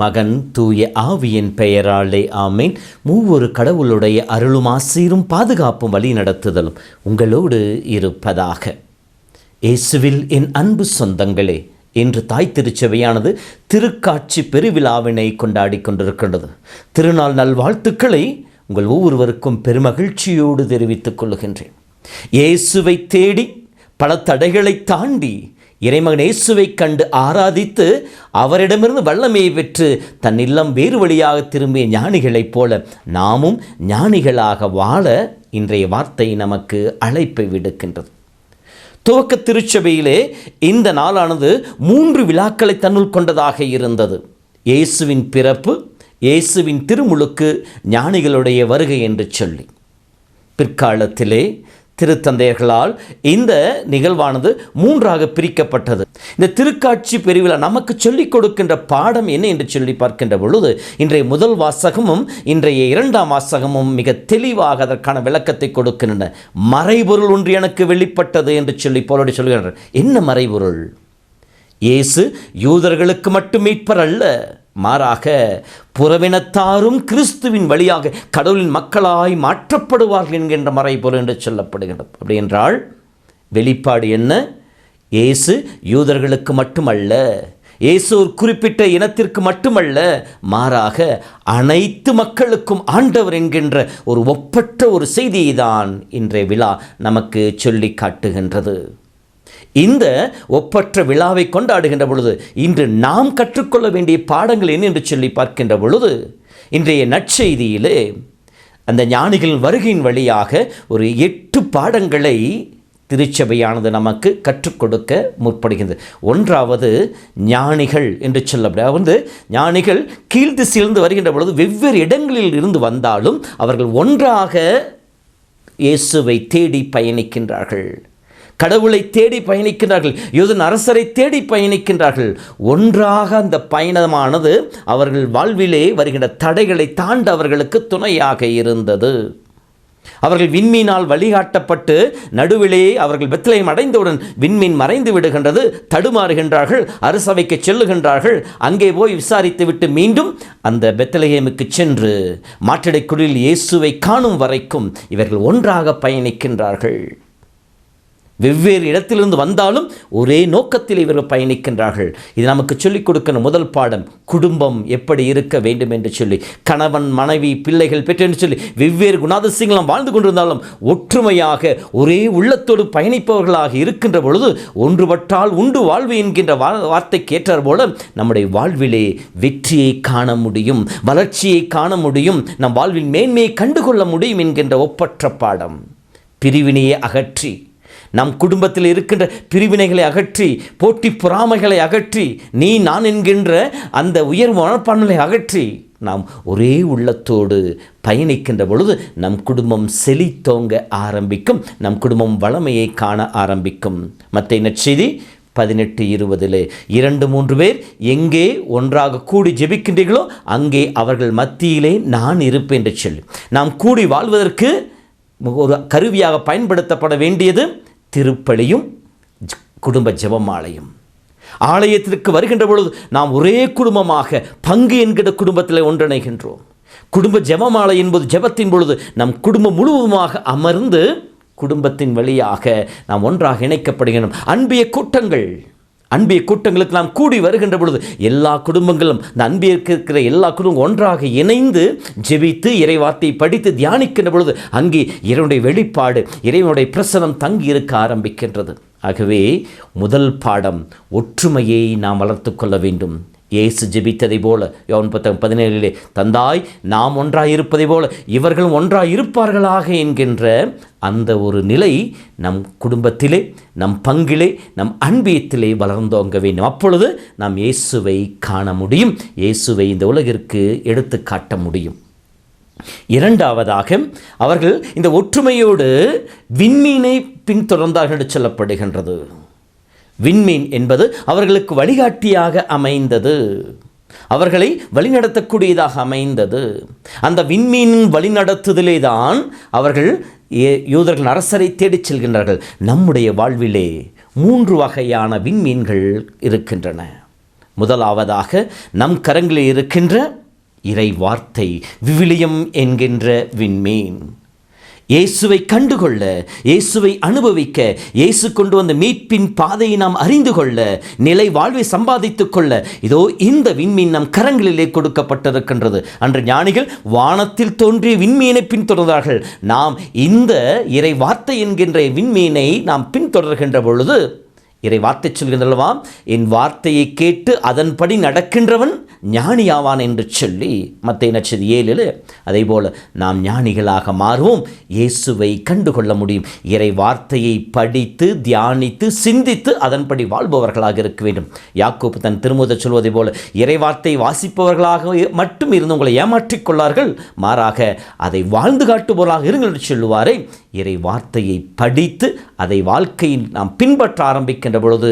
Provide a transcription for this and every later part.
மகன் தூய ஆவியின் பெயராலே ஆமேன். மூவொரு கடவுளுடைய அருளும் ஆசீரும் பாதுகாப்பும் வழி நடத்துதலும் உங்களோடு இருப்பதாக. இயேசுவில் என் அன்பு சொந்தங்களே, இன்று தாய் திருச்சபையானது திருக்காட்சி பெருவிழாவினை கொண்டாடி கொண்டிருக்கின்றது. திருநாள் நல்வாழ்த்துக்களை உங்கள் ஒவ்வொருவருக்கும் பெருமகிழ்ச்சியோடு தெரிவித்துக் கொள்ளுகின்றேன். இயேசுவை தேடி பல தடைகளை தாண்டி இறைமகன் இயேசுவை கண்டு ஆராதித்து அவரிடமிருந்து வல்லமையை பெற்று தன் இல்லம் வேறு வழியாக திரும்பிய ஞானிகளைப் போல நாமும் ஞானிகளாக வாழ இன்றைய வார்த்தை நமக்கு அழைப்பை விடுக்கின்றது. துவக்க திருச்சபையிலே இந்த நாளானது 3 விழாக்களை தன்னுள் கொண்டதாக இருந்தது. இயேசுவின் பிறப்பு, இயேசுவின் திருமுழுக்கு, ஞானிகளுடைய வருகை என்று சொல்லி பிற்காலத்திலே திருத்தந்தையர்களால் இந்த நிகழ்வானது 3ஆக பிரிக்கப்பட்டது. இந்த திருக்காட்சி பெருவிழா நமக்கு சொல்லிக் கொடுக்கின்ற பாடம் என்ன என்று சொல்லி பார்க்கின்ற பொழுது இன்றைய முதல் வாசகமும் இன்றைய 2ஆம் வாசகமும் மிக தெளிவாக அதற்கான விளக்கத்தை கொடுக்கின்றன. மறைபொருள் ஒன்று எனக்கு வெளிப்பட்டது என்று சொல்லி போலோடு சொல்கிறார். என்ன மறைபொருள்? இயேசு யூதர்களுக்கு மட்டும் மீட்பர் அல்ல, மாறாக புறவினத்தாரும் கிறிஸ்துவின் வழியாக கடவுளின் மக்களாய் மாற்றப்படுவார்கள் என்கின்ற மறைபொருள் என்று சொல்லப்படுகின்றது. அப்படி என்றால் வெளிப்பாடு என்ன? இயேசு யூதர்களுக்கு மட்டுமல்ல, இயேசு ஒரு குறிப்பிட்ட இனத்திற்கு மட்டுமல்ல, மாறாக அனைத்து மக்களுக்கும் ஆண்டவர் என்கின்ற ஒரு ஒப்பற்ற ஒரு செய்தியை தான் இன்றைய விழா நமக்கு சொல்லி காட்டுகின்றது. இந்த ஒப்பற்ற விழாவை கொண்டாடுகின்ற பொழுது இன்று நாம் கற்றுக்கொள்ள வேண்டிய பாடங்கள் என்ன என்று சொல்லி பார்க்கின்ற பொழுது இன்றைய நற்செய்தியிலே அந்த ஞானிகளின் வருகையின் வழியாக ஒரு 8 பாடங்களை திருச்சபையானது நமக்கு கற்றுக் கொடுக்க முற்படுகின்றது. 1வது ஞானிகள் என்று சொல்லப்பட ஞானிகள் கீழ்திசையிலிருந்து வருகின்ற பொழுது வெவ்வேறு இடங்களில் இருந்து வந்தாலும் அவர்கள் ஒன்றாக இயேசுவை தேடி பயணிக்கின்றார்கள், கடவுளை தேடி பயணிக்கின்றார்கள், யூதன் அரசரை தேடி பயணிக்கின்றார்கள். ஒன்றாக அந்த பயணமானது அவர்கள் வாழ்விலே வருகின்ற தடைகளை தாண்ட அவர்களுக்கு துணையாக இருந்தது. அவர்கள் விண்மீனால் வழிகாட்டப்பட்டு நடுவிலே அவர்கள் பெத்லகேம் அடைந்தவுடன் விண்மீன் மறைந்து விடுகின்றது. தடுமாறுகின்றார்கள், அரசவைக்கு செல்லுகின்றார்கள். அங்கே போய் விசாரித்து விட்டு மீண்டும் அந்த பெத்லகேமுக்கு சென்று மாற்றடைக்குடில் இயேசுவை காணும் வரைக்கும் இவர்கள் ஒன்றாக பயணிக்கின்றார்கள். வெவ்வேறு இடத்திலிருந்து வந்தாலும் ஒரே நோக்கத்தில் இவர்கள் பயணிக்கின்றார்கள். இது நமக்கு சொல்லிக் கொடுக்கிற முதல் பாடம். குடும்பம் எப்படி இருக்க வேண்டும் என்று சொல்லி, கணவன் மனைவி பிள்ளைகள் பெற்று என்று சொல்லி வெவ்வேறு குணாதிசயங்களும் வாழ்ந்து கொண்டிருந்தாலும் ஒற்றுமையாக ஒரே உள்ளத்தோடு பயணிப்பவர்களாக இருக்கின்ற பொழுது ஒன்றுபட்டால் உண்டு வாழ்வு என்கின்ற வார்த்தைக்கு ஏற்றார் போல நம்முடைய வாழ்விலே வெற்றியை காண முடியும், வளர்ச்சியை காண முடியும், நம் வாழ்வின் மேன்மையை கண்டுகொள்ள முடியும் என்கின்ற ஒப்பற்ற பாடம். பிரிவினையை அகற்றி, நம் குடும்பத்தில் இருக்கின்ற பிரிவினைகளை அகற்றி, போட்டி பொறாமைகளை அகற்றி, நீ நான் என்கின்ற அந்த உயர்வு மனப்பான்மையை அகற்றி நாம் ஒரே உள்ளத்தோடு பயணிக்கின்ற பொழுது நம் குடும்பம் செழித்தோங்க ஆரம்பிக்கும், நம் குடும்பம் வளமையை காண ஆரம்பிக்கும். மத்தேயு நற்செய்தி 18:20 2-3 பேர் எங்கே ஒன்றாக கூடி ஜெபிக்கின்றீர்களோ அங்கே அவர்கள் மத்தியிலே நான் இருப்பேன் என்று சொல்லி நாம் கூடி வாழ்வதற்கு ஒரு கருவியாக பயன்படுத்தப்பட வேண்டியது திருப்பலியும் குடும்ப ஜெபமாலையும். ஆலயத்திற்கு வருகின்ற பொழுது நாம் ஒரே குடும்பமாக பங்கு என்கிற குடும்பத்தில் ஒன்றிணைகின்றோம். குடும்ப ஜெபமாலை என்பது ஜெபத்தின் பொழுது நம் குடும்பம் முழுவதுமாக அமர்ந்து குடும்பத்தின் வழியாக நாம் ஒன்றாக இணைக்கப்படுகின்றோம். அன்பிய கூட்டங்களுக்கு நாம் கூடி வருகின்ற பொழுது எல்லா குடும்பங்களும் இந்த அன்பிற்கு இருக்கிற எல்லா குடும்பம் ஒன்றாக இணைந்து ஜெபித்து இறைவார்த்தையை படித்து தியானிக்கின்ற பொழுது அங்கே இறைவனுடைய வெளிப்பாடு, இறைவனுடைய பிரசனம் தங்கி இருக்க ஆரம்பிக்கின்றது. ஆகவே முதல் பாடம், ஒற்றுமையை நாம் வளர்த்து கொள்ள வேண்டும். இயேசு ஜெபித்ததை போல யோவான் 17 தந்தாய் நாம் ஒன்றாயிருப்பதை போல இவர்களும் ஒன்றாயிருப்பார்களாக என்கின்ற அந்த ஒரு நிலை நம் குடும்பத்திலே, நம் பங்கிலே, நம் அன்பியத்திலே வளர்ந்தோங்க வேண்டும். அப்பொழுது நாம் இயேசுவை காண முடியும், இயேசுவை இந்த உலகிற்கு எடுத்து காட்ட முடியும். 2வதாக அவர்கள் இந்த ஒற்றுமையோடு விண்மீனை பின்தொடர்ந்தார்கள் என்று சொல்லப்படுகின்றது. விண்மீன் என்பது அவர்களுக்கு வழிகாட்டியாக அமைந்தது, அவர்களை வழிநடத்தக்கூடியதாக அமைந்தது. அந்த விண்மீனின் வழிநடத்துதலே தான் அவர்கள் யூதர்கள் அரசரை தேடிச் செல்கின்றார்கள். நம்முடைய வாழ்விலே 3 வகையான விண்மீன்கள் இருக்கின்றன. முதலாவதாக நம் கரங்களில் இருக்கின்ற இறை வார்த்தை, விவிலியம் என்கின்ற விண்மீன். இயேசுவை கண்டுகொள்ள, இயேசுவை அனுபவிக்க, இயேசு கொண்டு வந்த மீட்பின் பாதையை நாம் அறிந்து கொள்ள, நிலை வாழ்வை சம்பாதித்துக் கொள்ள இதோ இந்த விண்மீன் நம் கரங்களிலே கொடுக்கப்பட்டிருக்கின்றது. அன்று ஞானிகள் வானத்தில் தோன்றிய விண்மீனை பின்தொடர்ந்தார்கள். நாம் இந்த இறை வார்த்தை என்கின்ற விண்மீனை நாம் பின்தொடர்கின்ற பொழுது இறை வார்த்தை சொல்கின்றனவா, என் வார்த்தையை கேட்டு அதன்படி நடக்கின்றவன் ஞானியாவான் என்று சொல்லி மத்தேயு நற்செய்தி 7 அதே போல நாம் ஞானிகளாக மாறுவோம், இயேசுவை கண்டுகொள்ள முடியும். இறை வார்த்தையை படித்து தியானித்து சிந்தித்து அதன்படி வாழ்பவர்களாக இருக்க வேண்டும். யாக்கோபு தன் திருமுகத்தில் சொல்வதை போல இறை வார்த்தை வாசிப்பவர்களாக மட்டும் இருந்து உங்களை ஏமாற்றிக் கொள்ளார்கள், மாறாக அதை வாழ்ந்து காட்டுபவர்களாக இருங்கள் என்று சொல்லுவாரே. இறை வார்த்தையை படித்து அதை வாழ்க்கையில் நாம் பின்பற்ற ஆரம்பிக்கின்ற பொழுது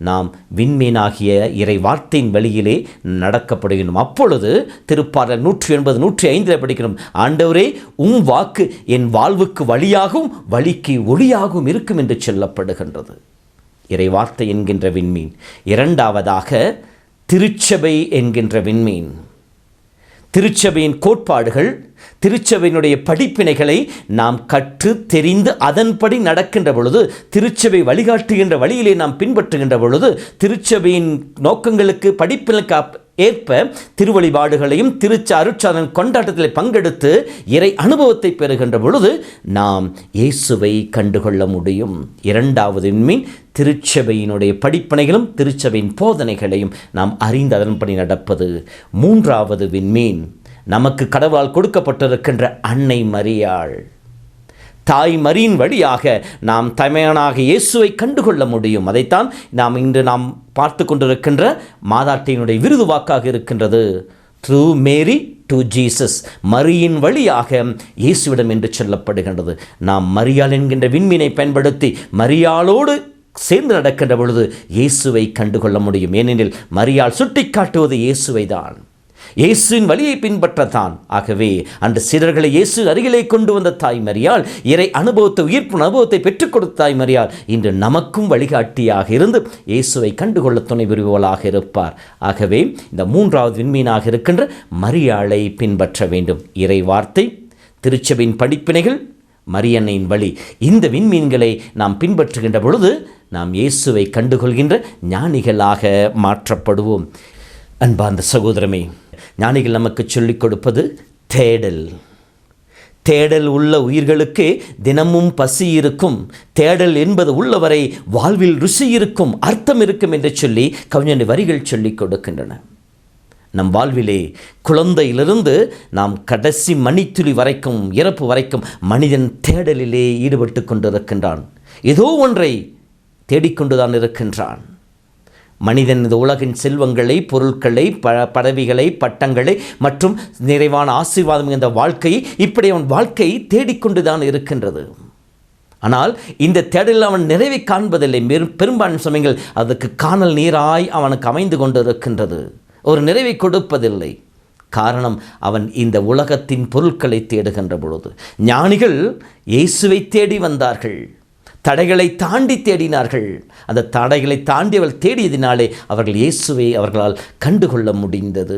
நாம் விண்மீனாகிய இறை வார்த்தையின் வழியிலே நடக்கப்படுகிறோம். அப்பொழுது திருப்பாடல் 180, 105 படிக்கிறோம், ஆண்டவரே உம் வாக்கு என் வாழ்வுக்கு வழியாகவும் வழிக்கு ஒளியாகவும் இருக்கும் என்று சொல்லப்படுகின்றது. இறை வார்த்தை என்கின்ற விண்மீன். இரண்டாவதாக திருச்சபை என்கின்ற விண்மீன். திருச்சபையின் கோட்பாடுகள், திருச்சபையினுடைய படிப்பினைகளை நாம் கற்று தெரிந்து அதன்படி நடக்கின்ற பொழுது, திருச்சபை வழிகாட்டுகின்ற வழியிலே நாம் பின்பற்றுகின்ற பொழுது, திருச்சபையின் நோக்கங்களுக்கு படிப்பினைக்கு ஏற்ப திருவழிபாடுகளையும் அருட்சாதன கொண்டாட்டத்தில் பங்கெடுத்து இறை அனுபவத்தை பெறுகின்ற பொழுது நாம் இயேசுவை கண்டுகொள்ள முடியும். இரண்டாவது விண்மீன் திருச்சபையினுடைய படிப்பினைகளும் திருச்சபையின் போதனைகளையும் நாம் அறிந்து அதன்படி நடப்பது. மூன்றாவது விண்மீன் நமக்கு கடவுளால் கொடுக்கப்பட்டிருக்கின்ற அன்னை மரியாள். தாய் மரியின் வழியாக நாம் தமையனாக இயேசுவை கண்டுகொள்ள முடியும். அதைத்தான் இன்று நாம் பார்த்து கொண்டிருக்கின்ற மாதாட்டியினுடைய விருது வாக்காக இருக்கின்றது. த்ரூ மேரி டு ஜீசஸ், மரியின் வழியாக இயேசுவிடம் என்று சொல்லப்படுகின்றது. நாம் மரியாள் என்கின்ற விண்மீனை பயன்படுத்தி மரியாளோடு சேர்ந்து நடக்கின்ற பொழுது இயேசுவை கண்டுகொள்ள முடியும். ஏனெனில் மரியாள் சுட்டி காட்டுவது இயேசுவை தான், இயேசுவின் வழியை பின்பற்றத்தான். ஆகவே அந்த சீடர்களை இயேசு அருகிலே கொண்டு வந்த தாய் மரியாள், இறை அனுபவத்தை, உயிர்ப்பு அனுபவத்தை பெற்றுக் கொடுத்த தாய் மரியாள் இன்று நமக்கும் வழிகாட்டியாக இருந்து இயேசுவை கண்டுகொள்ள துணை புரிபவளாக இருப்பார். ஆகவே இந்த மூன்றாவது விண்மீனாக இருக்கின்ற மரியாளை பின்பற்ற வேண்டும். இறை வார்த்தை, திருச்சபையின் படிப்பினைகள், மரியன்னையின் வழி, இந்த விண்மீன்களை நாம் பின்பற்றுகின்ற பொழுது நாம் இயேசுவை கண்டுகொள்கின்ற ஞானிகளாக மாற்றப்படுவோம். அன்பார்ந்த சகோதரமே, ஞானிகள் நமக்கு சொல்லிக் கொடுப்பது தேடல். தேடல் உள்ள உயிர்களுக்கு தினமும் பசி இருக்கும், தேடல் என்பது உள்ளவரை வாழ்வில் ருசி இருக்கும், அர்த்தம் இருக்கும் என்று சொல்லி கவிஞன் வரிகள் சொல்லிக் கொடுக்கின்றன. நம் வாழ்விலே குழந்தையிலிருந்து நாம் கடைசி மணித்துளி வரைக்கும், இறப்பு வரைக்கும் மனிதன் தேடலிலே ஈடுபட்டு கொண்டிருக்கின்றான். ஏதோ ஒன்றை தேடிக்கொண்டுதான் இருக்கின்றான். மனிதன் இந்த உலகின் செல்வங்களை, பொருட்களை, பதவிகளை, பட்டங்களை மற்றும் நிறைவான ஆசீர்வாதம் என்ற வாழ்க்கையை, இப்படி அவன் வாழ்க்கையை தேடிக்கொண்டுதான் இருக்கின்றது. ஆனால் இந்த தேடலில் அவன் நிறைவை காண்பதில்லை. பெரும்பாலான சமயங்கள் அதற்கு காணல் நீராய் அவனுக்கு அமைந்து கொண்டு இருக்கின்றது, ஒரு நிறைவை கொடுப்பதில்லை. காரணம், அவன் இந்த உலகத்தின் பொருட்களை தேடுகின்ற பொழுது. ஞானிகள் இயேசுவை தேடி வந்தார்கள், தடைகளை தாண்டி தேடினார்கள். அந்த தடைகளை தாண்டி அவர்கள் தேடியதினாலே அவர்கள் இயேசுவை அவர்களால் கண்டுகொள்ள முடிந்தது.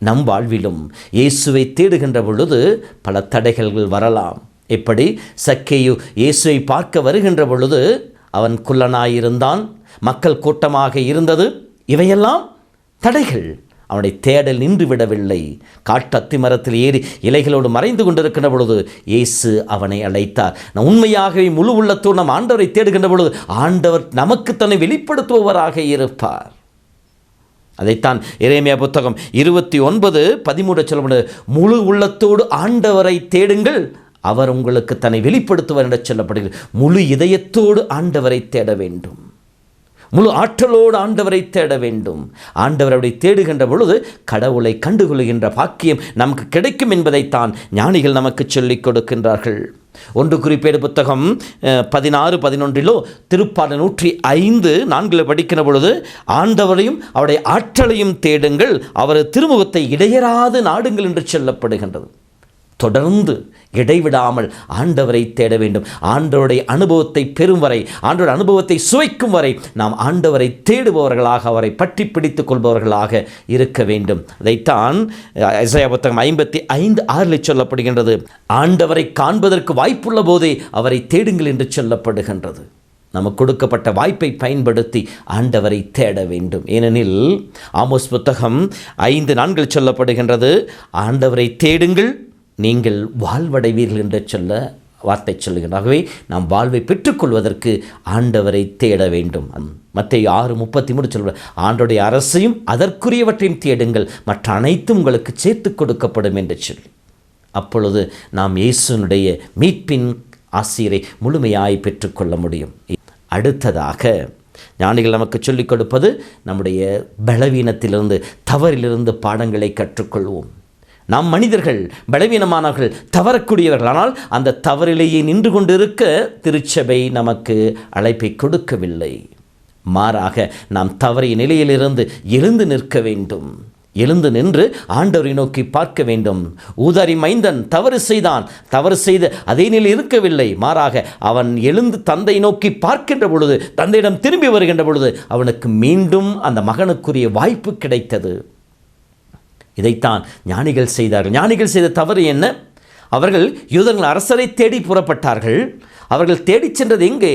நம் வாழ்விலும் இயேசுவை தேடுகின்ற பொழுது பல தடைகள் வரலாம். எப்படி சக்கேயு இயேசுவை பார்க்க வருகின்ற பொழுது அவன் குள்ளனாயிருந்தான், மக்கள் கூட்டமாக இருந்தது. இவையெல்லாம் தடைகள். அவனுடைய தேடல் நின்று விடவில்லை. காட்டு அத்தி மரத்தில் ஏறி இலைகளோடு மறைந்து கொண்டிருக்கின்ற பொழுது இயேசு அவனை அழைத்தார். நான் உண்மையாகவே முழு உள்ளத்தோடு நம் ஆண்டவரை தேடுகின்ற பொழுது ஆண்டவர் நமக்கு தன்னை வெளிப்படுத்துபவராக இருப்பார். அதைத்தான் எரேமியா புத்தகம் 29:13 சொல்லப்படுது, முழு உள்ளத்தோடு ஆண்டவரை தேடுங்கள், அவர் உங்களுக்கு தன்னை வெளிப்படுத்துவார் என்று சொல்லப்படுகிறது. முழு இதயத்தோடு ஆண்டவரை தேட வேண்டும், முழு ஆற்றலோடு ஆண்டவரை தேட வேண்டும். ஆண்டவரை தேடுகின்ற பொழுது கடவுளை கண்டுகொள்கின்ற பாக்கியம் நமக்கு கிடைக்கும் என்பதைத்தான் ஞானிகள் நமக்கு சொல்லிக் கொடுக்கின்றார்கள். 1 குறிப்பேடு புத்தகம் 16:11 திருப்பாடல் 105:4 படிக்கிற பொழுது, ஆண்டவரையும் அவருடைய ஆற்றலையும் தேடுங்கள், அவர் திருமுகத்தை இடையராது நாடுங்கள் என்று சொல்லப்படுகின்றது. தொடர்ந்து இடைவிடாமல் ஆண்டவரை தேட வேண்டும். ஆண்டவருடைய அனுபவத்தை பெறும் வரை, ஆண்டவருடைய அனுபவத்தை சுவைக்கும் வரை நாம் ஆண்டவரை தேடுபவர்களாக, அவரை பற்றி பிடித்துக் கொள்பவர்களாக இருக்க வேண்டும். அதைத்தான் எசாயா புத்தகம் 55:6 சொல்லப்படுகின்றது. ஆண்டவரை காண்பதற்கு வாய்ப்புள்ள போதே அவரை தேடுங்கள் என்று சொல்லப்படுகின்றது. நமக்கு கொடுக்கப்பட்ட வாய்ப்பை பயன்படுத்தி ஆண்டவரை தேட வேண்டும். ஏனெனில் ஆமோஸ் புத்தகம் 5:4 சொல்லப்படுகின்றது, ஆண்டவரை தேடுங்கள், நீங்கள் வாழ்வடைவீர்கள் என்று சொல்ல வார்த்தை சொல்லுகின்றது. ஆகவே நாம் வாழ்வை பெற்றுக்கொள்வதற்கு ஆண்டவரை தேட வேண்டும். மத்தேயு 6:33 சொல்வது, ஆண்டவருடைய அரசையும் அதற்குரியவற்றையும் தேடுங்கள், மற்ற அனைத்தும் உங்களுக்கு சேர்த்து கொடுக்கப்படும் என்று சொல்லி, அப்பொழுது நாம் இயேசுனுடைய மீட்பின் ஆசீரை முழுமையாய் பெற்றுக்கொள்ள முடியும். அடுத்ததாக ஞானிகள் நமக்கு சொல்லிக் கொடுப்பது, நம்முடைய பலவீனத்திலிருந்து, தவறிலிருந்து பாடங்களை கற்றுக்கொள்வோம். நாம் மனிதர்கள் பலவீனமானவர்கள், தவறக்கூடியவர்கள். ஆனால் அந்த தவறிலேயே நின்று கொண்டிருக்க திருச்சபை நமக்கு அழைப்பை கொடுக்கவில்லை. மாறாக நாம் தவறிய நிலையிலிருந்து எழுந்து நிற்க வேண்டும். எழுந்து நின்று ஆண்டவரை நோக்கி பார்க்க வேண்டும். ஊதாரி மைந்தன் தவறு செய்து அதே நிலையில் இருக்கவில்லை. மாறாக அவன் எழுந்து தந்தை நோக்கி பார்க்கின்ற பொழுது, தந்தையிடம் திரும்பி வருகின்ற பொழுது அவனுக்கு மீண்டும் அந்த மகனுக்குரிய வாய்ப்பு கிடைத்தது. இதைத்தான் ஞானிகள் செய்தார்கள். ஞானிகள் செய்த தவறு என்ன? அவர்கள் யூதர்கள் அரசரை தேடி புறப்பட்டார்கள். அவர்கள் தேடிச் சென்றது எங்கே?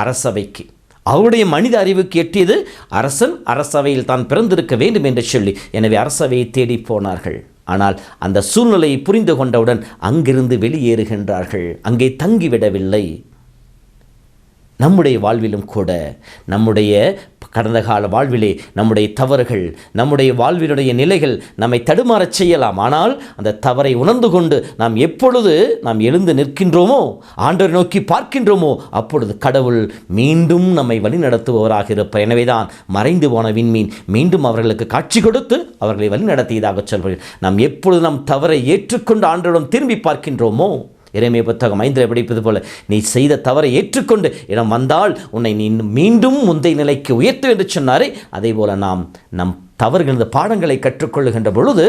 அரசவைக்கு. அவருடைய மனித அறிவுக்கு எட்டியது அரசன் அரசவையில் தான் பிறந்திருக்க வேண்டும் என்று சொல்லி, எனவே அரசவையை தேடி போனார்கள். ஆனால் அந்த சூழ்நிலையை புரிந்து கொண்டவுடன் அங்கிருந்து வெளியேறுகின்றார்கள். அங்கே தங்கிவிடவில்லை. நம்முடைய வாழ்விலும் கூட, நம்முடைய கடந்த கால வாழ்விலே நம்முடைய தவறுகள், நம்முடைய வாழ்வினுடைய நிலைகள் நம்மை தடுமாறச் செய்யலாம். ஆனால் அந்த தவறை உணர்ந்து கொண்டு நாம் எப்பொழுது நாம் எழுந்து நிற்கின்றோமோ, ஆண்டவரை நோக்கி பார்க்கின்றோமோ, அப்பொழுது கடவுள் மீண்டும் நம்மை வழிநடத்துபவராக இருப்பார். எனவேதான் மறைந்து போன விண்மீன் மீண்டும் அவர்களுக்கு காட்சி கொடுத்து அவர்களை வழிநடத்தியதாக சொல்வார்கள். நாம் எப்பொழுது நம் தவறை ஏற்றுக்கொண்டு ஆண்டவரிடம் திரும்பி பார்க்கின்றோமோ, எரேமியா புத்தகம் 5 படிப்பது போல, நீ செய்த தவறை ஏற்றுக்கொண்டு இடம் வந்தால் உன்னை நீ மீண்டும் முந்தைய நிலைக்கு உயர்த்து என்று சொன்னாரே, அதே போல நாம் நம் தவறுகின்ற பாடங்களை கற்றுக்கொள்ளுகின்ற பொழுது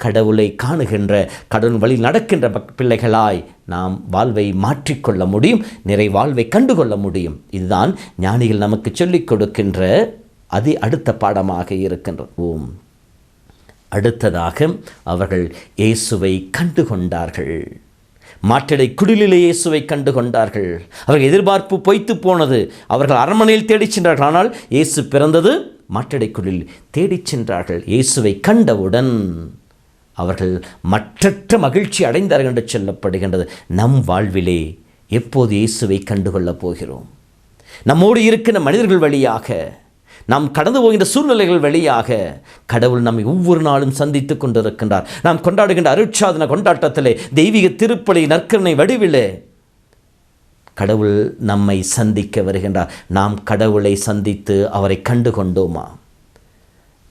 கடவுளை காணுகின்ற, கடவுள் வழி நடக்கின்ற பிள்ளைகளாய் நாம் வாழ்வை மாற்றிக்கொள்ள முடியும், நிறை வாழ்வை கண்டுகொள்ள முடியும். இதுதான் ஞானிகள் நமக்கு சொல்லிக் கொடுக்கின்ற அடுத்த பாடமாக இருக்கின்றது. அடுத்ததாக அவர்கள் இயேசுவை கண்டுகொண்டார்கள். மாற்றடை குடிலிலே இயேசுவை கண்டு கொண்டார்கள். அவர்கள் எதிர்பார்ப்பு பொய்த்து போனது. அவர்கள் அரண்மனையில் தேடிச் சென்றார்கள். ஆனால் இயேசு பிறந்தது மாற்றடை குடிலில் தேடிச் சென்றார்கள். இயேசுவை கண்டவுடன் அவர்கள் மற்றற்ற மகிழ்ச்சி அடைந்தார்கள் என்று சொல்லப்படுகின்றது. நம் வாழ்விலே எப்போது இயேசுவை கண்டுகொள்ளப் போகிறோம்? நம்மோடு இருக்கின்ற மனிதர்கள் வழியாக, நாம் கடந்து போகின்ற சூழ்நிலைகள் வழியாக கடவுள் நம்மை ஒவ்வொரு நாளும் சந்தித்து கொண்டிருக்கின்றார். நாம் கொண்டாடுகின்ற அருட்சாதன கொண்டாட்டத்திலே, தெய்வீக திருப்பலி நற்கருணை வடிவிலே கடவுள் நம்மை சந்திக்க வருகின்றார். நாம் கடவுளை சந்தித்து அவரை கண்டு கொண்டோமா?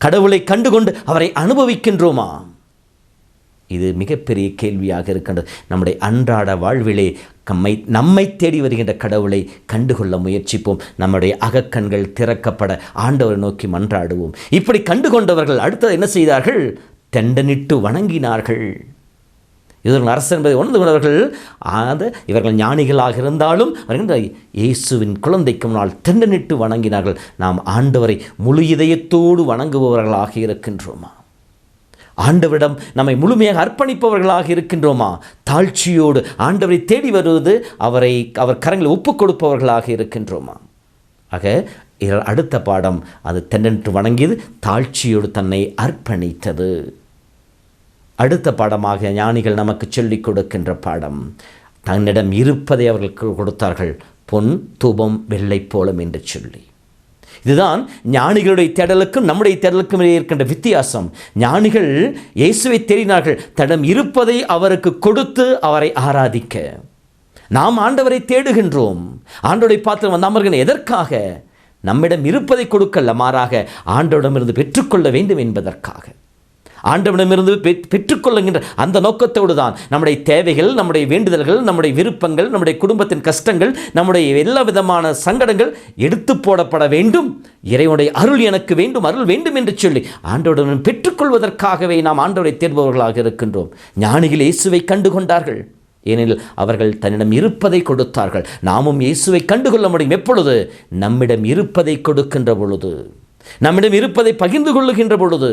கடவுளை கண்டுகொண்டு அவரை அனுபவிக்கின்றோமா? இது மிகப்பெரிய கேள்வியாக இருக்கின்றது. நம்முடைய அன்றாட வாழ்விலே நம்மை தேடி வருகின்ற கடவுளை கண்டுகொள்ள முயற்சிப்போம். நம்முடைய அகக்கண்கள் திறக்கப்பட ஆண்டவரை நோக்கி மன்றாடுவோம். இப்படி கண்டுகொண்டவர்கள் அடுத்தது என்ன செய்தார்கள்? தெண்டனிட்டு வணங்கினார்கள். இவர்கள் அரசர் என்பதை உணர்ந்து கொண்டவர்கள், இவர்கள் ஞானிகளாக இருந்தாலும் இயேசுவின் குழந்தைக்கு முன்னால் தெண்டனிட்டு வணங்கினார்கள். நாம் ஆண்டவரை முழு இதயத்தோடு வணங்குபவர்களாக இருக்கின்றோமா? ஆண்டவரிடம் நம்மை முழுமையாக அர்ப்பணிப்பவர்களாக இருக்கின்றோமா? தாழ்ச்சியோடு ஆண்டவரை தேடி வருவது, அவர் கரங்களை ஒப்புக் கொடுப்பவர்களாக இருக்கின்றோமா? ஆக அடுத்த பாடம் அது தெண்டனிட்டு வணங்கியது, தாழ்ச்சியோடு தன்னை அர்ப்பணித்தது. அடுத்த பாடமாக ஞானிகள் நமக்கு சொல்லிக் கொடுக்கின்ற பாடம், தன்னிடம் இருப்பதை அவர்களுக்கு கொடுத்தார்கள். பொன், தூபம், வெள்ளை போலம் என்று சொல்லி. இதுதான் ஞானிகளுடைய தேடலுக்கும் நம்முடைய தேடலுக்கும் இருக்கின்ற வித்தியாசம். ஞானிகள் இயேசுவை தேடினார்கள், தன்னிடம் இருப்பதை அவருக்கு கொடுத்து அவரை ஆராதிக்க. நாம் ஆண்டவரை தேடுகின்றோம். ஆண்டவரை பார்த்து வந்து அமர்கின்ற எதற்காக? நம்மிடம் இருப்பதை கொடுக்கல்ல, மாறாக ஆண்டவரிடமிருந்து பெற்றுக்கொள்ள வேண்டும் என்பதற்காக. ஆண்டவனிடமிருந்து பெற்றுக்கொள்ளுகின்ற அந்த நோக்கத்தோடு தான் நம்முடைய தேவைகள், நம்முடைய வேண்டுதல்கள், நம்முடைய விருப்பங்கள், நம்முடைய குடும்பத்தின் கஷ்டங்கள், நம்முடைய எல்லா விதமான சங்கடங்கள் எடுத்து போடப்பட வேண்டும். இறைவனுடைய அருள் எனக்கு வேண்டும், அருள் வேண்டும் என்று சொல்லி ஆண்டவரிடம் பெற்றுக்கொள்வதற்காகவே நாம் ஆண்டவரை தேடுபவர்களாக இருக்கின்றோம். ஞானிகள் இயேசுவை கண்டு கொண்டார்கள். ஏனெனில் அவர்கள் தன்னிடம் இருப்பதை கொடுத்தார்கள். நாமும் இயேசுவை கண்டுகொள்ள முடியும். எப்பொழுது? நம்மிடம் இருப்பதை கொடுக்கின்ற பொழுது, நம்மிடம் இருப்பதை பகிர்ந்து கொள்ளுகின்ற பொழுது.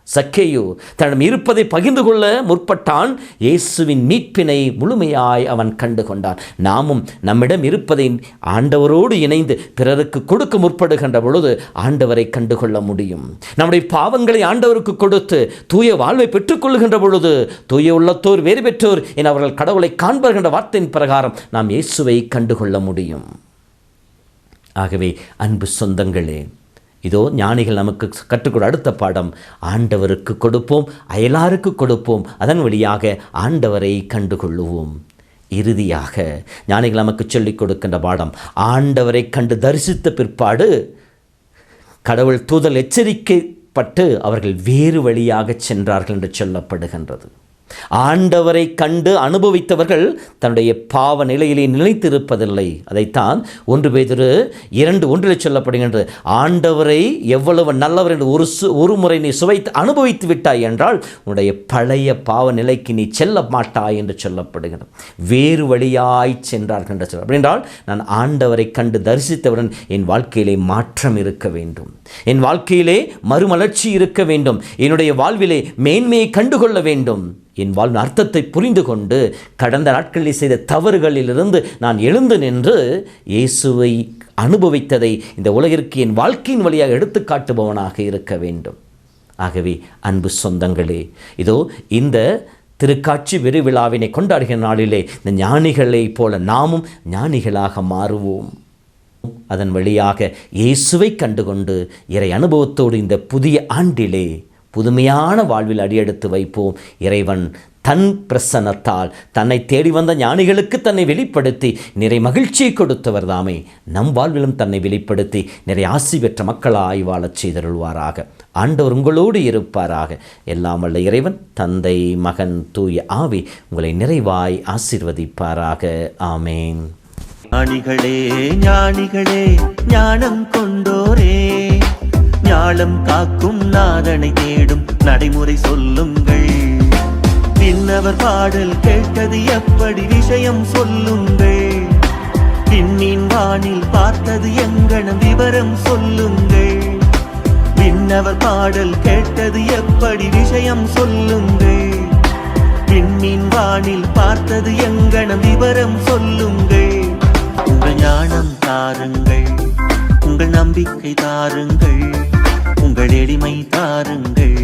சக்கேயு தன்னிடம் இருப்பதை பகிர்ந்து கொள்ள முற்பட்டான். இயேசுவின் மீட்பினை முழுமையாய் அவன் கண்டு கொண்டான். நாமும் நம்மிடம் இருப்பதை ஆண்டவரோடு இணைந்து பிறருக்கு கொடுக்க முற்படுகின்ற பொழுது ஆண்டவரை கண்டுகொள்ள முடியும். நம்முடைய பாவங்களை ஆண்டவருக்கு கொடுத்து தூய வாழ்வை பெற்றுக்கொள்கின்ற பொழுது தூய உள்ளத்தோர் வேறு பெற்றோர் என அவர்கள் கடவுளை காண்பர்கின்ற வார்த்தையின் பிரகாரம் நாம் இயேசுவை கண்டுகொள்ள முடியும். ஆகவே அன்பு சொந்தங்களே, இதோ ஞானிகள் நமக்கு கற்றுக்கொடு அடுத்த பாடம், ஆண்டவருக்கு கொடுப்போம், அயலாருக்கு கொடுப்போம், அதன் வழியாக ஆண்டவரை கண்டுகொள்ளுவோம். இறுதியாக ஞானிகள் நமக்கு சொல்லிக் கொடுக்கின்ற பாடம், ஆண்டவரை கண்டு தரிசித்த பிற்பாடு கடவுள் தூதல் எச்சரிக்கப்பட்டு அவர்கள் வேறு வழியாக சென்றார்கள் என்று சொல்லப்படுகின்றது. ஆண்டவரை கண்டு அனுபவித்தவர்கள் தன்னுடைய பாவ நிலையிலே நிலைத்திருப்பதில்லை. அதைத்தான் 1 பேதுரு 2:1 சொல்லப்படுகின்றது. ஆண்டவரை எவ்வளவு நல்லவர் என்று ஒரு முறை நீ சுவைத்து அனுபவித்து விட்டாய் என்றால் உன்னுடைய பழைய பாவ நிலைக்கு நீ செல்ல மாட்டாய் என்று சொல்லப்படுகிறது. வேறு வழியாய் சென்றார்கள் என்று சொல்ல அப்படின்றால், நான் ஆண்டவரை கண்டு தரிசித்தவுடன் என் வாழ்க்கையிலே மாற்றம் இருக்க வேண்டும், என் வாழ்க்கையிலே மறுமலர்ச்சி இருக்க வேண்டும், என்னுடைய வாழ்விலே மேன்மையை கண்டுகொள்ள வேண்டும், என் வாழ்வின் அர்த்தத்தை புரிந்து கொண்டு கடந்த நாட்களில் செய்த தவறுகளிலிருந்து நான் எழுந்து நின்று இயேசுவை அனுபவித்ததை இந்த உலகிற்கு என் வாழ்க்கையின் வழியாக எடுத்து காட்டுபவனாக இருக்க வேண்டும். ஆகவே அன்பு சொந்தங்களே, இதோ இந்த திருக்காட்சி விருவிழாவினை கொண்டாடுகிற நாளிலே இந்த ஞானிகளைப் போல நாமும் ஞானிகளாக மாறுவோம். அதன் வழியாக இயேசுவை கண்டுகொண்டு இறை அனுபவத்தோடு இந்த புதிய ஆண்டிலே புதுமையான வாழ்வில் அடியெடுத்து வைப்போம். இறைவன் தன் பிரசன்னத்தால் தன்னை தேடி வந்த ஞானிகளுக்கு தன்னை வெளிப்படுத்தி நிறை மகிழ்ச்சியை கொடுத்தவர் தாமே நம் வாழ்விலும் தன்னை வெளிப்படுத்தி நிறை ஆசி பெற்ற மக்களாய் வாழச் செய்தருள்வாராக. ஆண்டவர் உங்களோடு இருப்பாராக. எல்லாம் வல்ல இறைவன் தந்தை, மகன், தூய ஆவி உங்களை நிறைவாய் ஆசீர்வதிப்பாராக. ஆமேன். ஞானிகளே ஞானிகளே ஞானம் கொண்டோரே, ஞாலம் காக்கும் நாதனை தேடும் நடைமுறை சொல்லுங்கள். பின்னவர் பாடல் கேட்டது எப்படி விஷயம் சொல்லுங்கள். பின்னின் வானில் பார்த்தது எங்கனம் விவரம் சொல்லுங்கள். பின்னவர் பாடல் கேட்டது எப்படி விஷயம் சொல்லுங்கள். பின்னின் வானில் பார்த்தது எங்கனம் விவரம் சொல்லுங்கள். உங்கள் ஞானம் தாருங்கள், உங்கள் நம்பிக்கை தாருங்கள், உங்கள் எளிமை தாருங்கள்.